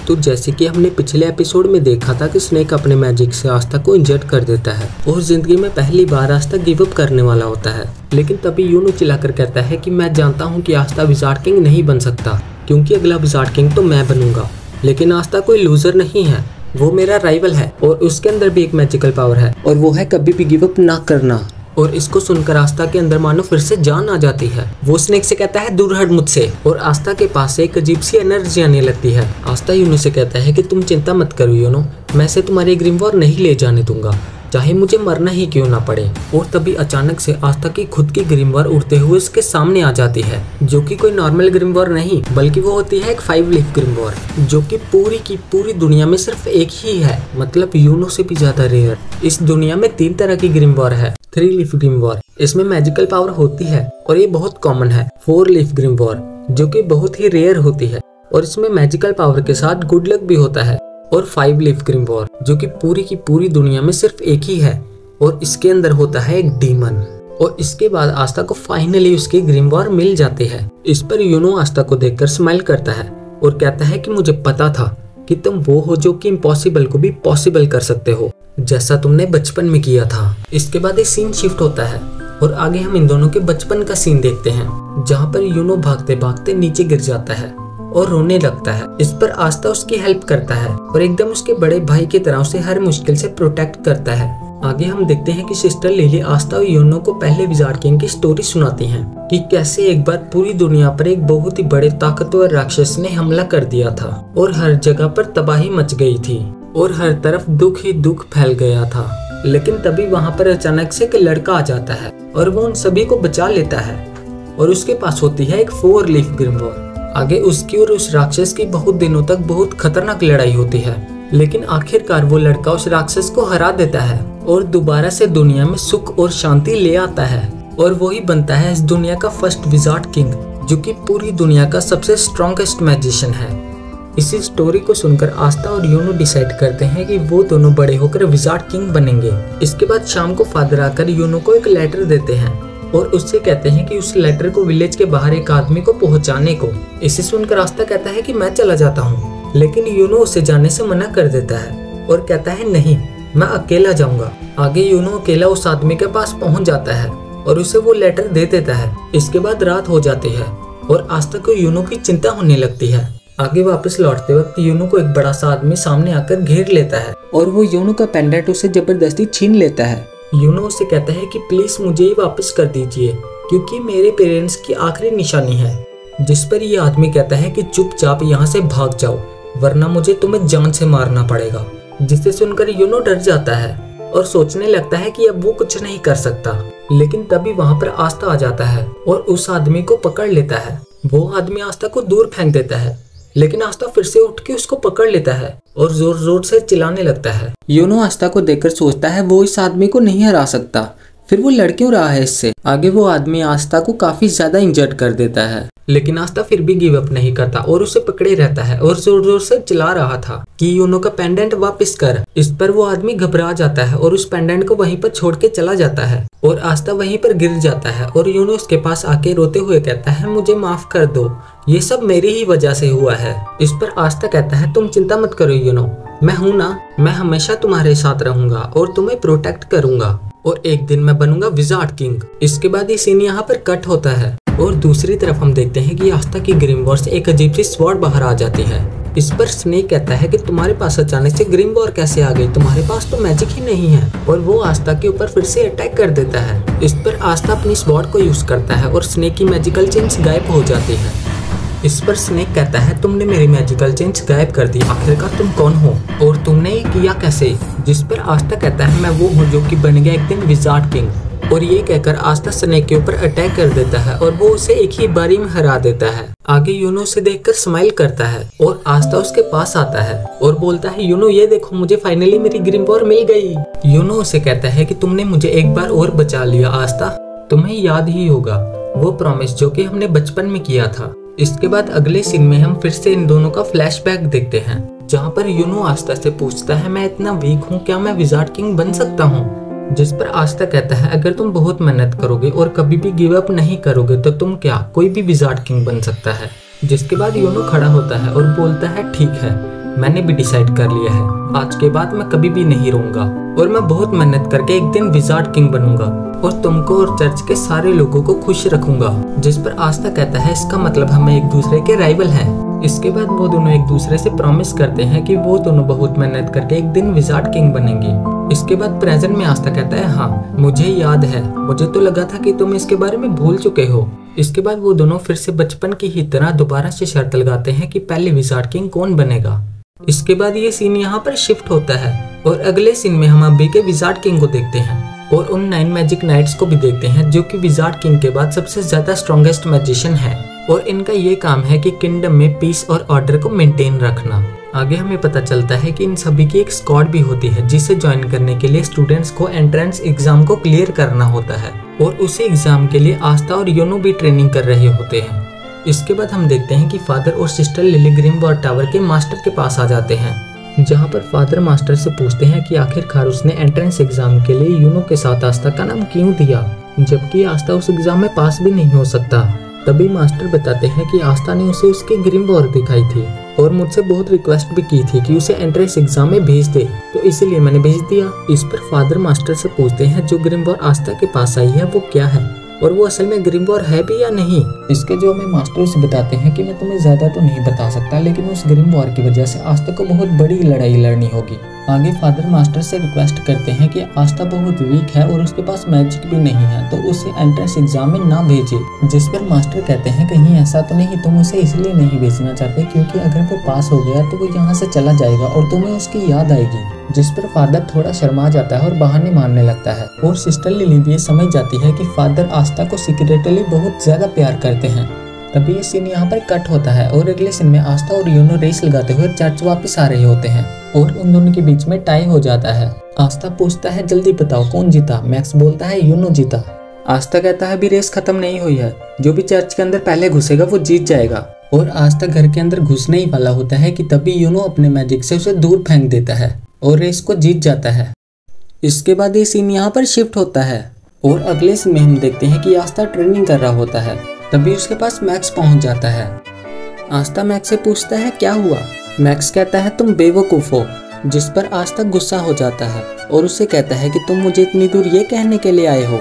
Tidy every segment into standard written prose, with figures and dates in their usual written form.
तो जैसे कि हमने पिछले एपिसोड में देखा था कि स्नेक अपने मैजिक से आस्था को इंजर्ड कर देता है और जिंदगी में पहली बार आस्था गिव अप करने वाला होता है। लेकिन तभी यूनो चिल्लाकर कहता है कि मैं जानता हूँ कि आस्था विजार्ड किंग नहीं बन सकता, क्योंकि अगला विजार्ड किंग तो मैं बनूंगा। लेकिन आस्था कोई लूजर नहीं है, वो मेरा राइवल है और उसके अंदर भी एक मैजिकल पावर है और वो है कभी भी गिव अप ना करना। और इसको सुनकर आस्था के अंदर मानो फिर से जान आ जाती है। वो स्नेक से कहता है दूर हट मुझसे, और आस्था के पास से एक अजीब सी एनर्जी आने लगती है। आस्था यूनो से कहता है कि तुम चिंता मत करो यूनो, मैं से तुम्हारे ग्रिमवॉर नहीं ले जाने दूंगा, चाहे मुझे मरना ही क्यों ना पड़े। और तभी अचानक से आस्था की खुद की ग्रिमवॉर उड़ते हुए उसके सामने आ जाती है, जो कि कोई नॉर्मल ग्रिमवॉर नहीं बल्कि वो होती है एक 5 लीफ ग्रिमवॉर, जो कि पूरी की पूरी दुनिया में सिर्फ एक ही है, मतलब यूनो से भी ज्यादा रेयर। इस दुनिया में 3 तरह की ग्रिमवॉर है। 3 लीफ ग्रिमवॉर, इसमें मैजिकल पावर होती है और ये बहुत कॉमन है। 4 लीफ ग्रिमवॉर, जो कि बहुत ही रेयर होती है और इसमें मैजिकल पावर के साथ गुड लक भी होता है। और 5 लीफ ग्रिमवॉर, जो कि पूरी की पूरी दुनिया में सिर्फ एक ही है और इसके अंदर होता है एक डीमन। और इसके बाद आस्था को फाइनली उसकी ग्रिमवॉर मिल जाती है। इस पर यूनो आस्था को देखकर स्माइल करता है और कहता है कि मुझे पता था कि तुम वो हो जो कि इम्पॉसिबल को भी पॉसिबल कर सकते हो, जैसा तुमने बचपन में किया था। इसके बाद एक सीन शिफ्ट होता है और आगे हम इन दोनों के बचपन का सीन देखते हैं, जहाँ पर यूनो भागते भागते नीचे गिर जाता है और रोने लगता है। इस पर आस्था उसकी हेल्प करता है और एकदम उसके बड़े भाई की तरह उसे हर मुश्किल से प्रोटेक्ट करता है। आगे हम देखते हैं कि सिस्टर लिली आस्था और यूनो को पहले विजार्ड किंग की स्टोरी सुनाती हैं कि कैसे एक बार पूरी दुनिया पर एक बहुत ही बड़े ताकतवर राक्षस ने हमला कर दिया था और हर जगह पर तबाही मच गई थी और हर तरफ दुख ही दुख फैल गया था। लेकिन तभी वहाँ पर अचानक से एक लड़का आ जाता है और वो उन सभी को बचा लेता है और उसके पास होती है एक 4 लीफ ग्रिमवॉर। आगे उसकी और उस राक्षस की बहुत दिनों तक बहुत खतरनाक लड़ाई होती है, लेकिन आखिरकार वो लड़का उस राक्षस को हरा देता है और दोबारा से दुनिया में सुख और शांति ले आता है और वही बनता है इस दुनिया का फर्स्ट विजार्ड किंग, जो कि पूरी दुनिया का सबसे स्ट्रॉन्गेस्ट मैजिशियन है। इसी स्टोरी को सुनकर आस्था और यूनो डिसाइड करते हैं कि वो दोनों बड़े होकर विजार्ड किंग बनेंगे। इसके बाद शाम को फादर आकर यूनो को एक लेटर देते हैं और उससे कहते हैं कि उस लेटर को विलेज के बाहर एक आदमी को पहुंचाने को। इसे सुनकर आस्था कहता है कि मैं चला जाता हूँ, लेकिन यूनो उसे जाने से मना कर देता है और कहता है नहीं, मैं अकेला जाऊंगा। आगे यूनो अकेला उस आदमी के पास पहुंच जाता है और उसे वो लेटर दे देता है। इसके बाद रात हो जाती है और आस्था को यूनो की चिंता होने लगती है। आगे वापस लौटते वक्त यूनो को एक बड़ा सा आदमी सामने आकर घेर लेता है और वो यूनो का पेंडेंट उसे जबरदस्ती छीन लेता है। यूनो उसे कहता है कि प्लीज मुझे ही वापस कर दीजिए, क्योंकि मेरे पेरेंट्स की आखिरी निशानी है। जिस पर ये आदमी कहता है कि चुपचाप यहाँ से भाग जाओ, वरना मुझे तुम्हें जान से मारना पड़ेगा। जिसे सुनकर यूनो डर जाता है और सोचने लगता है कि अब वो कुछ नहीं कर सकता। लेकिन तभी वहाँ पर आस्था आ जाता है और उस आदमी को पकड़ लेता है। वो आदमी आस्था को दूर फेंक देता है, लेकिन आस्था फिर से उठ के उसको पकड़ लेता है और जोर जोर से चिल्लाने लगता है। यूनो आस्था को देखकर सोचता है वो इस आदमी को नहीं हरा सकता, फिर वो लड़ क्यों रहा है इससे। आगे वो आदमी आस्था को काफी ज्यादा इंजर्ड कर देता है, लेकिन आस्था फिर भी गिव अप नहीं करता और उसे पकड़े रहता है और जोर जोर से चिल्ला रहा था कि यूनो का पेंडेंट वापस कर। इस पर वो आदमी घबरा जाता है और उस पेंडेंट को वहीं पर छोड़ के चला जाता है और आस्था वहीं पर गिर जाता है और यूनो उसके पास आके रोते हुए कहता है मुझे माफ कर दो, ये सब मेरी ही वजह से हुआ है। इस पर आस्था कहता है तुम चिंता मत करो यूनो, मैं हूं ना, मैं हमेशा तुम्हारे साथ रहूंगा और तुम्हें प्रोटेक्ट करूंगा और एक दिन मैं बनूंगा विजार्ड किंग। इसके बाद ये सीन यहाँ पर कट होता है और दूसरी तरफ हम देखते हैं कि आस्था की ग्रिमवॉर से एक अजीब सी स्वॉर्ड बाहर आ जाती है। इस पर स्नेक कहता है कि तुम्हारे पास अचानक से ग्रिमवॉर कैसे आ गई, तुम्हारे पास तो मैजिक ही नहीं है, और वो आस्था के ऊपर फिर से अटैक कर देता है। इस पर आस्था अपनी स्वॉर्ड को यूज करता है और स्नेक की मैजिकल चेन्स गायब हो जाती है। इस पर स्नेक कहता है तुमने मेरी मैजिकल चेन्स गायब कर दी, आखिरकार तुम कौन हो और तुमने ये किया कैसे। जिस पर आस्था कहता है मैं वो हूँ जो कि बन गया एक दिन विजार्ड किंग, और ये कहकर आस्था स्नेक के ऊपर अटैक कर देता है और वो उसे एक ही बारी में हरा देता है। आगे यूनो उसे देखकर स्माइल करता है और आस्था उसके पास आता है और बोलता है यूनो ये देखो मुझे फाइनली मेरी ग्रिमवॉर मिल गई। यूनो उसे कहता है कि तुमने मुझे एक बार और बचा लिया आस्था, तुम्हें याद ही होगा वो प्रॉमिस जो कि हमने बचपन में किया था। इसके बाद अगले सीन में हम फिर से इन दोनों का फ्लैशबैक देखते हैं, जहाँ पर यूनो आस्था से पूछता है मैं इतना वीक हूँ, क्या मैं विजार्ड किंग बन सकता हूँ। जिस पर आस्था कहता है अगर तुम बहुत मेहनत करोगे और कभी भी गिव अप नहीं करोगे तो तुम कोई भी विजार्ड किंग बन सकता है। जिसके बाद यूनो खड़ा होता है और बोलता है ठीक है, मैंने भी डिसाइड कर लिया है, आज के बाद मैं कभी भी नहीं रोऊंगा और मैं बहुत मेहनत करके एक दिन विजार्ड किंग बनूंगा और तुमको और चर्च के सारे लोगों को खुश रखूंगा। जिस पर आस्था कहता है इसका मतलब हम एक दूसरे के राइवल हैं। इसके बाद वो दोनों एक दूसरे से प्रॉमिस करते हैं कि वो दोनों बहुत मेहनत करके एक दिन विजार्ड किंग बनेंगे। इसके बाद प्रेजेंट में आस्था कहता है हाँ मुझे याद है, मुझे तो लगा था कि तुम इसके बारे में भूल चुके हो। इसके बाद वो दोनों फिर से बचपन की ही तरह दोबारा से शर्त लगाते हैं कि पहले विजार्ड किंग कौन बनेगा। इसके बाद ये सीन यहाँ पर शिफ्ट होता है और अगले सीन में हम अभी के विजार्ड किंग को देखते हैं और उन 9 मैजिक नाइट्स को भी देखते हैं जो कि विजार्ड किंग के बाद सबसे ज्यादा स्ट्रॉन्गेस्ट मैजिशियन है और इनका ये काम है कि किंगडम में पीस और ऑर्डर को मेंटेन रखना। आगे हमें पता चलता है कि इन सभी की एक स्क्वाड भी होती है जिसे ज्वाइन करने के लिए स्टूडेंट्स को एंट्रेंस एग्जाम को क्लियर करना होता है और उसी एग्जाम के लिए आस्था और योनो भी ट्रेनिंग कर रहे होते हैं। इसके बाद हम देखते हैं कि फादर और सिस्टर लिली ग्रिमवॉर्ड टावर के मास्टर के पास आ जाते हैं, जहां पर फादर मास्टर से पूछते हैं कि आखिरकार उसने एंट्रेंस एग्जाम के लिए योनो के साथ आस्था का नाम क्यों दिया, जबकि आस्था उस एग्जाम में पास भी नहीं हो सकता। तभी मास्टर बताते हैं कि आस्था ने उसे उसकी ग्रिमवॉर्ड दिखाई थी और मुझसे बहुत रिक्वेस्ट भी की थी कि उसे एंट्रेंस एग्जाम में भेज दे, तो इसलिए मैंने भेज दिया। इस पर फादर मास्टर से पूछते हैं जो ग्रिमवॉर्ड आस्था के पास आई है वो क्या है और वो असल में ग्रिमवॉर्ड है भी या नहीं। इसके जो हमें मास्टर से बताते हैं कि मैं तुम्हें ज्यादा तो नहीं बता सकता, लेकिन उस ग्रिमवॉर्ड की वजह से आस्था को बहुत बड़ी लड़ाई लड़नी होगी। आगे फादर मास्टर से रिक्वेस्ट करते हैं कि आस्था बहुत वीक है और उसके पास मैजिक भी नहीं है, तो उसे एंट्रेंस एग्जाम में ना भेजे। जिस पर मास्टर कहते हैं कहीं ऐसा तो नहीं तुम उसे इसलिए नहीं भेजना चाहते क्योंकि अगर वो पास हो गया तो वो यहाँ से चला जाएगा और तुम्हें उसकी याद आएगी। जिस पर फादर थोड़ा शर्मा जाता है और बहाने मारने लगता है और सिस्टर लिली भी समझ जाती है कि फादर आस्था को सीक्रेटली बहुत ज्यादा प्यार करते हैं। तभी ये सीन यहाँ पर कट होता है और अगले सीन में आस्था और योनो रेस लगाते हुए चर्च वापस आ रहे होते हैं और उन दोनों के बीच में टाई हो जाता है। आस्था पूछता है जल्दी बताओ कौन जीता। मैक्स बोलता है योनो जीता। आस्था कहता है अभी रेस खत्म नहीं हुई है, जो भी चर्च के अंदर पहले घुसेगा वो जीत जाएगा। और आस्था घर के अंदर घुसने ही वाला होता है कि तभी योनो अपने मैजिक से उसे दूर फेंक देता है और रेस को जीत जाता है। इसके बाद ये सीन यहाँ पर शिफ्ट होता है और अगले सीन में हम देखते हैं कि आस्था ट्रेनिंग कर रहा होता है। तभी उसके पास मैक्स पहुंच जाता है। आस्था मैक्स से पूछता है क्या हुआ। मैक्स कहता है तुम बेवकूफ हो, जिस पर आस्था गुस्सा हो जाता है और उससे कहता है कि तुम मुझे इतनी दूर ये कहने के लिए आए हो।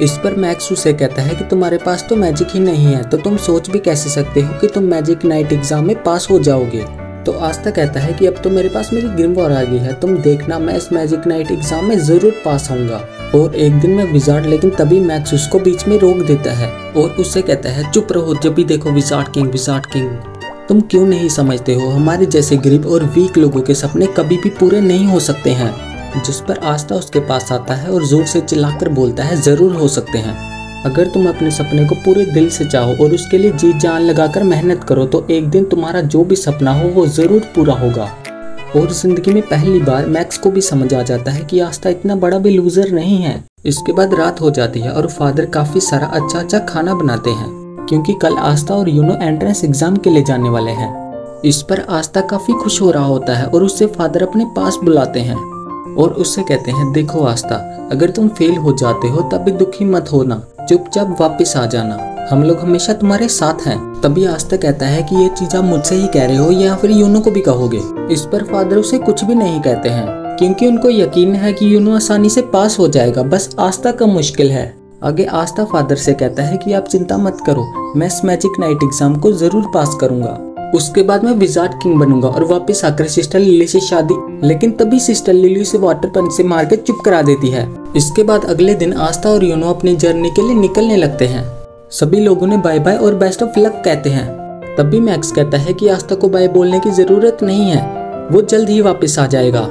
इस पर मैक्स उसे कहता है कि तुम्हारे पास तो मैजिक ही नहीं है, तो तुम सोच भी कैसे सकते हो कि तुम मैजिक नाइट एग्जाम में पास हो जाओगे। तो आस्था कहता है कि अब तो मेरे पास मेरी ग्रिमवॉर्ड आ गई है, तुम देखना मैं इस मैजिक नाइट एग्जाम में जरूर पास होऊंगा और एक दिन मैं विजार्ड। लेकिन तभी मैक्स उसको बीच में रोक देता है और उससे कहता है चुप रहो, जब भी देखो विजार्ड किंग विजार्ड किंग। तुम क्यों नहीं समझते हो हमारे जैसे गरीब और वीक लोगों के सपने कभी भी पूरे नहीं हो सकते हैं। जिस पर आस्था उसके पास आता है और जोर से चिल्लाकर बोलता है जरूर हो सकते हैं। अगर तुम अपने सपने को पूरे दिल से चाहो और उसके लिए जी जान लगाकर मेहनत करो तो एक दिन तुम्हारा जो भी सपना हो वो जरूर पूरा होगा। और जिंदगी में पहली बार मैक्स को भी समझ आ जाता है कि आस्था इतना बड़ा भी लूजर नहीं है। इसके बाद रात हो जाती है और फादर काफी सारा अच्छा अच्छा खाना बनाते हैं क्योंकि कल आस्था और योनो एंट्रेंस एग्जाम के लिए जाने वाले हैं। इस पर आस्था काफी खुश हो रहा होता है और उससे फादर अपने पास बुलाते हैं और उससे कहते हैं देखो आस्था, अगर तुम फेल हो जाते हो तब भी दुखी मत होना, चुपचाप वापस आ जाना, हम लोग हमेशा तुम्हारे साथ हैं। तभी आस्था कहता है कि ये चीज आप मुझसे ही कह रहे हो या फिर योनो को भी कहोगे। इस पर फादर उसे कुछ भी नहीं कहते हैं क्योंकि उनको यकीन है कि योनो आसानी से पास हो जाएगा, बस आस्था का मुश्किल है। आगे आस्था फादर से कहता है कि आप चिंता मत करो, मैं इस मैजिक नाइट एग्जाम को जरूर पास करूंगा, उसके बाद मैं विजार्ड किंग बनूंगा और वापस आकर सिस्टर लिली से शादी। लेकिन तभी सिस्टर लिली से वाटर पंच से मार के चुप करा देती है। इसके बाद अगले दिन आस्था और योनो अपनी जर्नी के लिए निकलने लगते हैं। सभी लोगों ने बाय बाय और बेस्ट ऑफ लक कहते हैं। तभी मैक्स कहता है कि आस्था को बाय बोलने की जरूरत नहीं है, वो जल्द ही वापस आ जाएगा।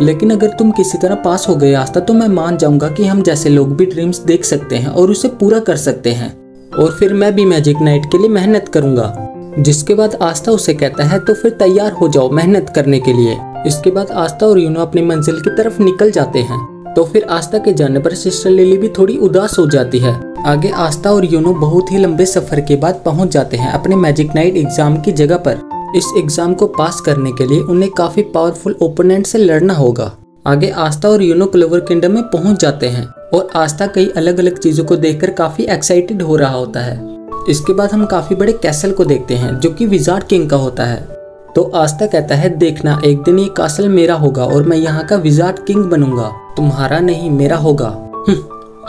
लेकिन अगर तुम किसी तरह पास हो गए आस्था तो मैं मान जाऊंगा कि हम जैसे लोग भी ड्रीम्स देख सकते हैं और उसे पूरा कर सकते हैं और फिर मैं भी मैजिक नाइट के लिए मेहनत करूंगा। जिसके बाद आस्था उसे कहता है तो फिर तैयार हो जाओ मेहनत करने के लिए। इसके बाद आस्था और योनो अपनी मंजिल की तरफ निकल जाते हैं। तो फिर आस्था के जाने पर सिस्टर लिली भी थोड़ी उदास हो जाती है। आगे आस्था और योनो बहुत ही लंबे सफर के बाद पहुंच जाते हैं अपने मैजिक नाइट एग्जाम की जगह पर। इस एग्जाम को पास करने के लिए उन्हें काफी पावरफुल ओपोनेंट से लड़ना होगा। आगे आस्था और योनो क्लोवर किंगडम में पहुंच जाते हैं और आस्था कई अलग अलग चीजों को देखकर काफी एक्साइटेड हो रहा होता है। इसके बाद हम काफी बड़े कैसल को देखते हैं जो कि विजार्ड किंग का होता है। तो आस्था कहता है देखना एक दिन ये कासल मेरा होगा और मैं यहाँ का विजार्ड किंग बनूंगा, तुम्हारा नहीं मेरा होगा।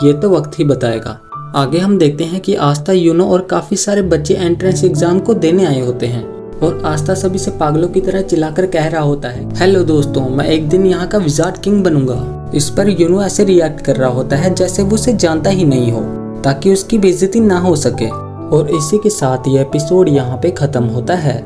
ये तो वक्त ही बताएगा। आगे हम देखते हैं कि आस्था, यूनो और काफी सारे बच्चे एंट्रेंस एग्जाम को देने आए होते हैं और आस्था सभी से पागलों की तरह चिल्लाकर कह रहा होता है, हेलो दोस्तों, मैं एक दिन यहाँ का विजार्ड किंग बनूंगा। इस पर यूनो ऐसे रिएक्ट कर रहा होता है जैसे वो उसे जानता ही नहीं हो, ताकि उसकी बेइज्जती ना हो सके। और इसी के साथ ये एपिसोड यहाँ पे खत्म होता है।